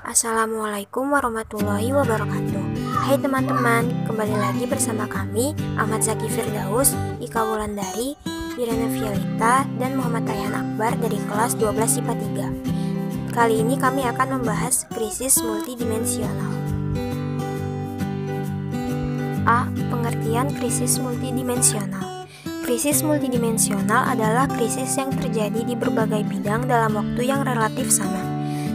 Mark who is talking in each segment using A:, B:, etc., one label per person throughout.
A: Assalamualaikum warahmatullahi wabarakatuh. Hai teman-teman, kembali lagi bersama kami Ahmad Zaki Firdaus, Ika Wulandari, Irena Violeta, dan Muhammad Ayhan Akbar dari kelas 12 IPA 3. Kali ini kami akan membahas krisis multidimensional. A. Pengertian krisis multidimensional. Krisis multidimensional adalah krisis yang terjadi di berbagai bidang dalam waktu yang relatif sama.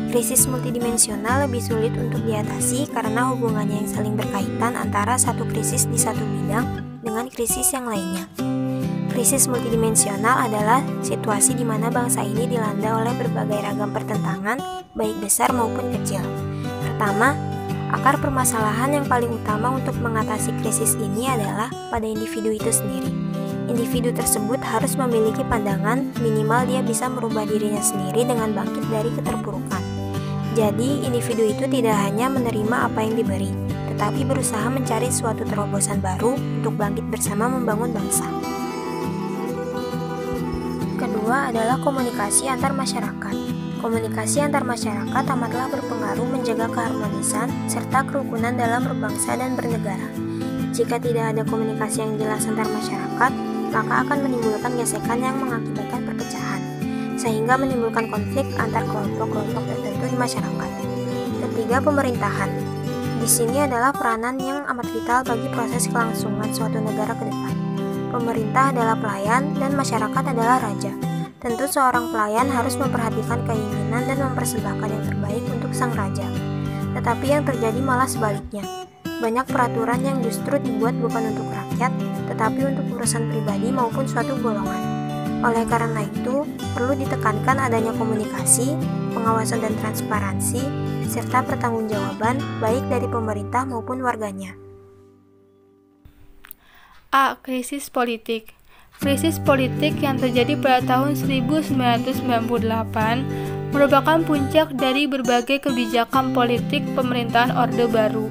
A: Krisis multidimensional lebih sulit untuk diatasi karena hubungannya yang saling berkaitan antara satu krisis di satu bidang dengan krisis yang lainnya. Krisis multidimensional adalah situasi di mana bangsa ini dilanda oleh berbagai ragam pertentangan, baik besar maupun kecil. Pertama, akar permasalahan yang paling utama untuk mengatasi krisis ini adalah pada individu itu sendiri. Individu tersebut harus memiliki pandangan minimal dia bisa merubah dirinya sendiri dengan bangkit dari keterpurukan. Jadi, individu itu tidak hanya menerima apa yang diberi, tetapi berusaha mencari suatu terobosan baru untuk bangkit bersama membangun bangsa. Kedua adalah komunikasi antar masyarakat. Komunikasi antar masyarakat amatlah berpengaruh menjaga keharmonisan serta kerukunan dalam berbangsa dan bernegara. Jika tidak ada komunikasi yang jelas antar masyarakat, maka akan menimbulkan gesekan yang mengakibatkan perpecahan, sehingga menimbulkan konflik antar kelompok-kelompok tertentu di masyarakat. Ketiga, pemerintahan. Di sini adalah peranan yang amat vital bagi proses kelangsungan suatu negara ke depan. Pemerintah adalah pelayan dan masyarakat adalah raja. Tentu seorang pelayan harus memperhatikan keinginan dan mempersembahkan yang terbaik untuk sang raja. Tetapi yang terjadi malah sebaliknya. Banyak peraturan yang justru dibuat bukan untuk rakyat, tetapi untuk urusan pribadi maupun suatu golongan. Oleh karena itu, perlu ditekankan adanya komunikasi, pengawasan dan transparansi, serta pertanggungjawaban baik dari pemerintah maupun warganya.
B: A. Krisis politik. Krisis politik yang terjadi pada tahun 1998 merupakan puncak dari berbagai kebijakan politik pemerintahan Orde Baru.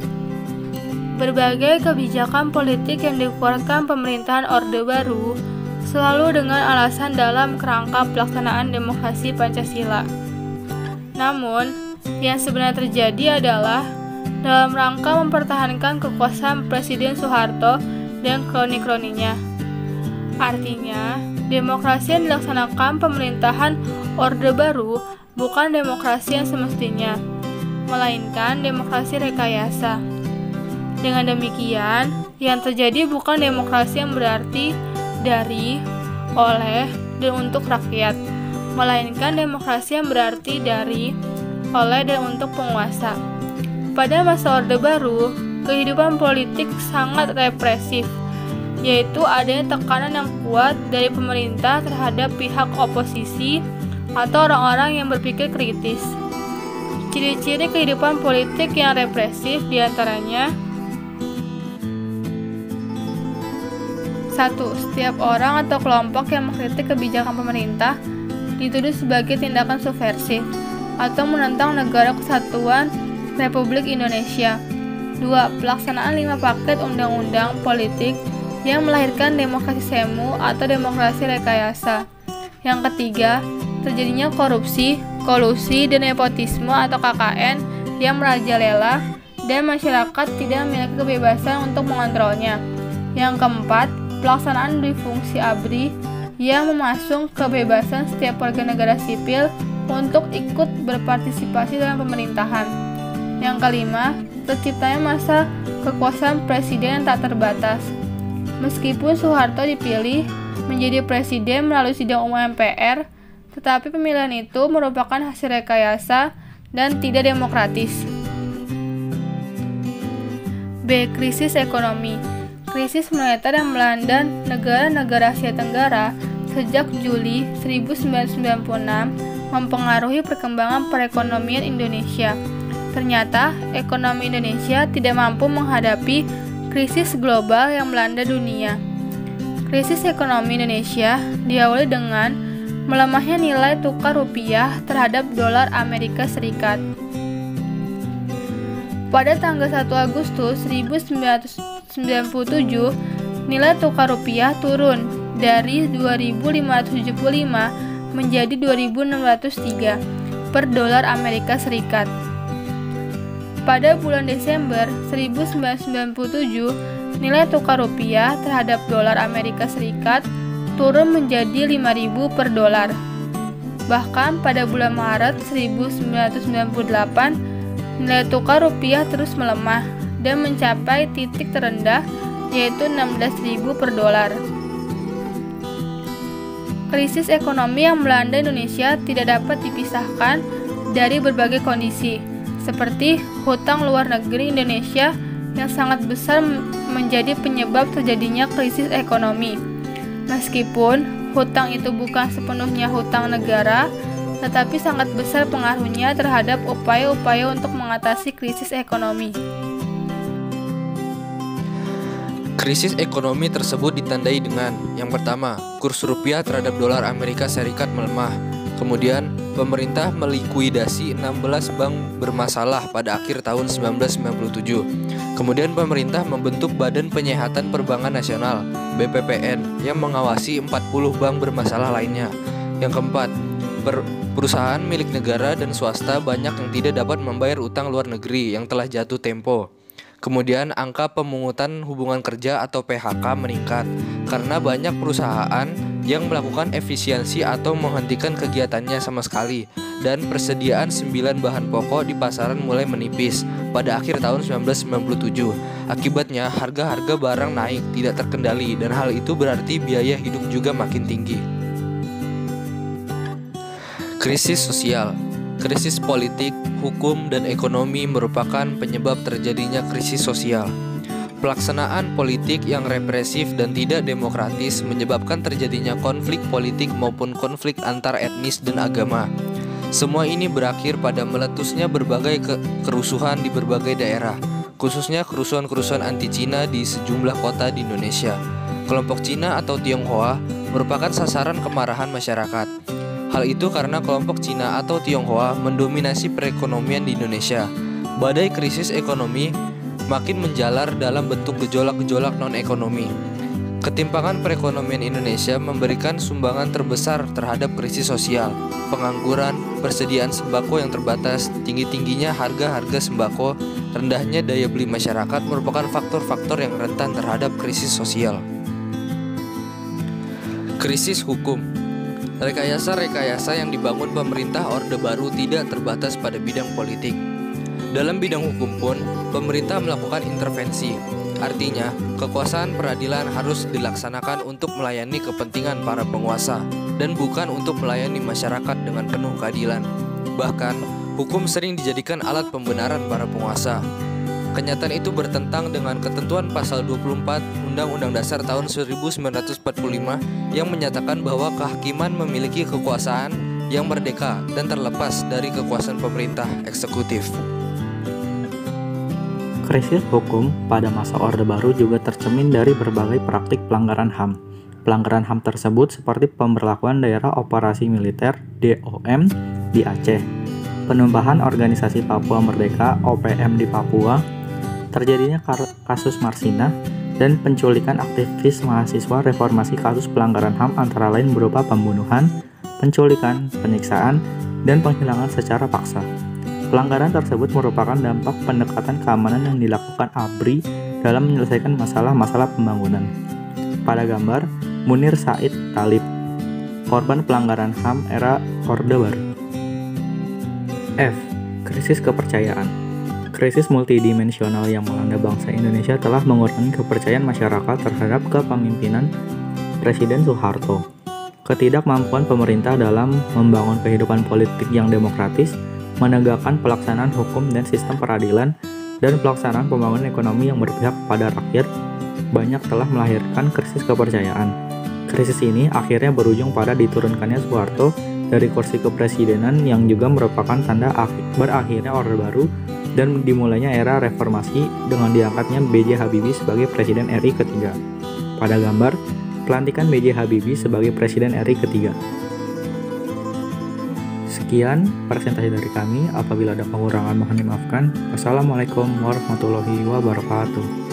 B: Berbagai kebijakan politik yang dikeluarkan pemerintahan Orde Baru selalu dengan alasan dalam kerangka pelaksanaan demokrasi Pancasila. Namun, yang sebenarnya terjadi adalah dalam rangka mempertahankan kekuasaan Presiden Soeharto dan kroni-kroninya. Artinya, demokrasi yang dilaksanakan pemerintahan Orde Baru bukan demokrasi yang semestinya, melainkan demokrasi rekayasa. Dengan demikian, yang terjadi bukan demokrasi yang berarti dari, oleh, dan untuk rakyat, melainkan demokrasi yang berarti dari, oleh, dan untuk penguasa. Pada masa Orde Baru, kehidupan politik sangat represif, yaitu adanya tekanan yang kuat dari pemerintah terhadap pihak oposisi atau orang-orang yang berpikir kritis. Ciri-ciri kehidupan politik yang represif diantaranya: 1. Setiap orang atau kelompok yang mengkritik kebijakan pemerintah dituduh sebagai tindakan subversif atau menentang negara kesatuan Republik Indonesia. 2. Pelaksanaan 5 paket undang-undang politik yang melahirkan demokrasi semu atau demokrasi rekayasa. Yang ketiga, terjadinya korupsi, kolusi, dan nepotisme atau KKN yang merajalela dan masyarakat tidak memiliki kebebasan untuk mengontrolnya. Yang keempat, pelaksanaan difungsi ABRI yang memasung kebebasan setiap warga negara sipil untuk ikut berpartisipasi dalam pemerintahan. Yang kelima, terciptanya masa kekuasaan presiden yang tak terbatas. Meskipun Soeharto dipilih menjadi presiden melalui sidang umum MPR, tetapi pemilihan itu merupakan hasil rekayasa dan tidak demokratis. B. Krisis ekonomi. Krisis moneter yang melanda negara-negara Asia Tenggara sejak Juli 1996 mempengaruhi perkembangan perekonomian Indonesia. Ternyata, ekonomi Indonesia tidak mampu menghadapi krisis global yang melanda dunia. Krisis ekonomi Indonesia diawali dengan melemahnya nilai tukar rupiah terhadap dolar Amerika Serikat. Pada tanggal 1 Agustus 1997, nilai tukar rupiah turun dari 2.575 menjadi 2.603 per dolar Amerika Serikat. Pada bulan Desember 1997, nilai tukar rupiah terhadap dolar Amerika Serikat turun menjadi 5.000 per dolar. Bahkan pada bulan Maret 1998, nilai tukar rupiah terus melemah dan mencapai titik terendah yaitu 16.000 per dolar. Krisis ekonomi yang melanda Indonesia tidak dapat dipisahkan dari berbagai kondisi, seperti hutang luar negeri Indonesia yang sangat besar menjadi penyebab terjadinya krisis ekonomi. Meskipun hutang itu bukan sepenuhnya hutang negara, tetapi sangat besar pengaruhnya terhadap upaya-upaya untuk mengatasi krisis ekonomi.
C: Krisis ekonomi tersebut ditandai dengan yang pertama, kurs rupiah terhadap dolar Amerika Serikat melemah. Kemudian, pemerintah melikuidasi 16 bank bermasalah pada akhir tahun 1997. Kemudian pemerintah membentuk Badan Penyihatan Perbankan Nasional (BPPN) yang mengawasi 40 bank bermasalah lainnya. Yang keempat, perusahaan milik negara dan swasta banyak yang tidak dapat membayar utang luar negeri yang telah jatuh tempo. Kemudian angka pemungutan hubungan kerja atau PHK meningkat karena banyak perusahaan yang melakukan efisiensi atau menghentikan kegiatannya sama sekali, dan persediaan 9 bahan pokok di pasaran mulai menipis pada akhir tahun 1997. Akibatnya harga-harga barang naik tidak terkendali dan hal itu berarti biaya hidup juga makin tinggi. Krisis sosial. Krisis politik, hukum, dan ekonomi merupakan penyebab terjadinya krisis sosial. Pelaksanaan politik yang represif dan tidak demokratis menyebabkan terjadinya konflik politik maupun konflik antar etnis dan agama. Semua ini berakhir pada meletusnya berbagai kerusuhan di berbagai daerah, khususnya kerusuhan-kerusuhan anti-Cina di sejumlah kota di Indonesia. Kelompok Cina atau Tionghoa merupakan sasaran kemarahan masyarakat. Hal itu karena kelompok Cina atau Tionghoa mendominasi perekonomian di Indonesia. Badai krisis ekonomi makin menjalar dalam bentuk gejolak-gejolak non-ekonomi. Ketimpangan perekonomian Indonesia memberikan sumbangan terbesar terhadap krisis sosial. Pengangguran, persediaan sembako yang terbatas, tinggi-tingginya harga-harga sembako, rendahnya daya beli masyarakat merupakan faktor-faktor yang rentan terhadap krisis sosial. Krisis hukum. Rekayasa-rekayasa yang dibangun pemerintah Orde Baru tidak terbatas pada bidang politik. Dalam bidang hukum pun, pemerintah melakukan intervensi. Artinya, kekuasaan peradilan harus dilaksanakan untuk melayani kepentingan para penguasa dan bukan untuk melayani masyarakat dengan penuh keadilan. Bahkan, hukum sering dijadikan alat pembenaran para penguasa. Kenyataan itu bertentang dengan ketentuan pasal 24 Undang-Undang Dasar tahun 1945 yang menyatakan bahwa kehakiman memiliki kekuasaan yang merdeka dan terlepas dari kekuasaan pemerintah eksekutif.
D: Krisis hukum pada masa Orde Baru juga tercermin dari berbagai praktik pelanggaran HAM. Pelanggaran HAM tersebut seperti pemberlakuan daerah operasi militer (DOM) di Aceh, penumpahan organisasi Papua Merdeka (OPM) di Papua, terjadinya kasus Marsina, dan penculikan aktivis mahasiswa reformasi. Kasus pelanggaran HAM antara lain berupa pembunuhan, penculikan, penyiksaan, dan penghilangan secara paksa. Pelanggaran tersebut merupakan dampak pendekatan keamanan yang dilakukan ABRI dalam menyelesaikan masalah-masalah pembangunan. Pada gambar, Munir Said Talib, korban pelanggaran HAM era Orde Baru. F. Krisis kepercayaan. Krisis multidimensional yang melanda bangsa Indonesia telah mengurangi kepercayaan masyarakat terhadap kepemimpinan Presiden Soeharto. Ketidakmampuan pemerintah dalam membangun kehidupan politik yang demokratis, menegakkan pelaksanaan hukum dan sistem peradilan, dan pelaksanaan pembangunan ekonomi yang berpihak pada rakyat banyak telah melahirkan krisis kepercayaan. Krisis ini akhirnya berujung pada diturunkannya Soeharto dari kursi kepresidenan yang juga merupakan tanda berakhirnya Orde Baru dan dimulainya era reformasi dengan diangkatnya B.J. Habibie sebagai Presiden RI ketiga. Pada gambar, pelantikan B.J. Habibie sebagai Presiden RI ketiga. Sekian presentasi dari kami. Apabila ada pengurangan mohon dimaafkan. Wassalamualaikum warahmatullahi wabarakatuh.